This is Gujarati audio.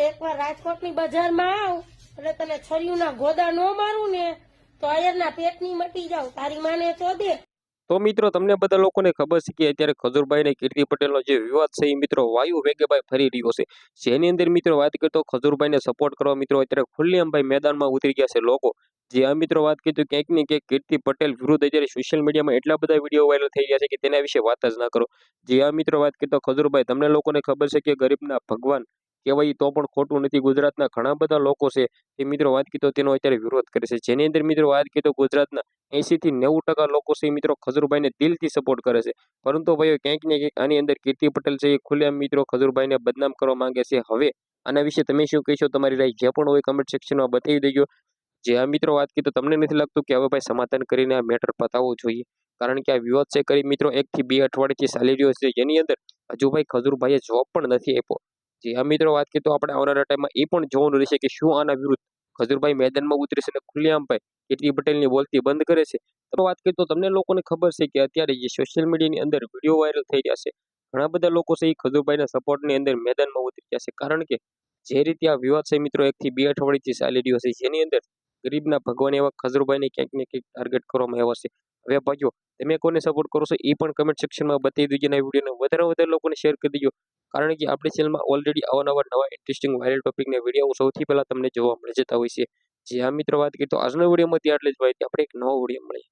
એકવાર રાજકોટની બજારમાં આવ એટલે તને છરીયુંના ગોદા નો મારું ને તો અયરના પેટની મટી જાવ તારી માને ચોદે। તો મિત્રો તમને બધા લોકોને ખબર છે કે અત્યારે ખજૂરભાઈ અને કીર્તિ પટેલનો જે વિવાદ છે એ મિત્રો વાયુ વેગે ભાઈ ફરી રહ્યો છે, જેની અંદર મિત્રો વાત કરતો ખજૂરભાઈને સપોર્ટ કરવા મિત્રો અત્યારે ખુલ્લેઆમ ભાઈ મેદાનમાં ઉતરી ગયા છે લોકો। જે આ મિત્રો વાત કરી તો ક્યાંક ને ક્યાંક કીર્તિ પટેલ વિરુદ્ધ અત્યારે સોશિયલ મીડિયામાં એટલા બધા વિડીયો વાયરલ થઈ ગયા છે કે તેના વિશે વાત જ ના કરો। જે આ મિત્રો વાત કરતો ખજૂરભાઈ, તમને લોકોને ખબર છે કે ગરીબના ભગવાન કહેવાય તો પણ ખોટું નથી। ગુજરાતના ઘણા બધા લોકો છે એ મિત્રો વાત કીધો તેનો અત્યારે વિરોધ કરે છે, જેની અંદર મિત્રો વાત કીધો ગુજરાતના 80 થી 90% લોકો છે મિત્રો ખજૂરભાઈને દિલથી સપોર્ટ કરે છે। પરંતુ ભાઈઓ ક્યાંક ને ક્યાંક આની અંદર કીર્તિ પટેલ છે એ ખુલ્લેઆમ મિત્રો ખજૂરભાઈને બદનામ કરવા માંગે છે। હવે આના વિશે તમે શું કહેશો? તમારી રાય જે પણ હોય કમેન્ટ સેક્શનમાં બતાવી દેજો। જે આ મિત્રો વાત કરી તો તમને નથી લાગતું કે હવે ભાઈ સમાધાન કરીને આ મેટર પતાવવું જોઈએ? કારણ કે આ વિવાદ છે કરી મિત્રો 1 થી 2 અઠવાડિયાથી ચાલી રહ્યો છે, જેની અંદર હજુ ભાઈ ખજૂરભાઈએ જવાબ પણ નથી આપ્યો। જે આ મિત્રો વાત કરી તો આપણે આવનારા ટાઈમમાં એ પણ જોવાનું રહેશે કે શું આના વિરુદ્ધ ખજૂરભાઈ મેદાનમાં ઉતરે છે અને ખુલ્લેઆમ ભાઈ કીર્તિ પટેલની બોલતી બંધ કરે છે। તો વાત કરીએ તો તમને લોકોને ખબર છે કે અત્યારે જે સોશિયલ મીડિયાની અંદર વિડીયો વાયરલ થઈ રહ્યા છે, ઘણા બધા લોકો છે એ ખજૂરભાઈના સપોર્ટની અંદર મેદાનમાં ઉતરી ગયા છે। કારણ કે જે રીતે આ વિવાદ છે મિત્રો 1 થી 2 અઠવાડિયાથી ચાલી રહ્યો છે, જેની અંદર ગરીબના ભગવાન એવા ખજૂરભાઈને ક્યાંક ને ક્યાંક ટાર્ગેટ કરવામાં આવ્યા છે। હવે ભાઈઓ તમે કોને સપોર્ટ કરો છો એ પણ કમેન્ટ સેક્શનમાં બતાવી દેજો અને આ વિડીયોને વધારે લોકોને શેર કરી દેજો। કારણ કે આપણી ચેનલમાં ઓલરેડી નવા ઇન્ટરેસ્ટિંગ વાયરલ ટોપિકના વિડીયો સૌથી પહેલા તમને જોવા મળી જતા હોય છે। જે આ મિત્રો વાત કરી તો આજનો વિડીયોમાં આટલી જ માહિતી, આપણે એક નવો વિડીયો મળીએ।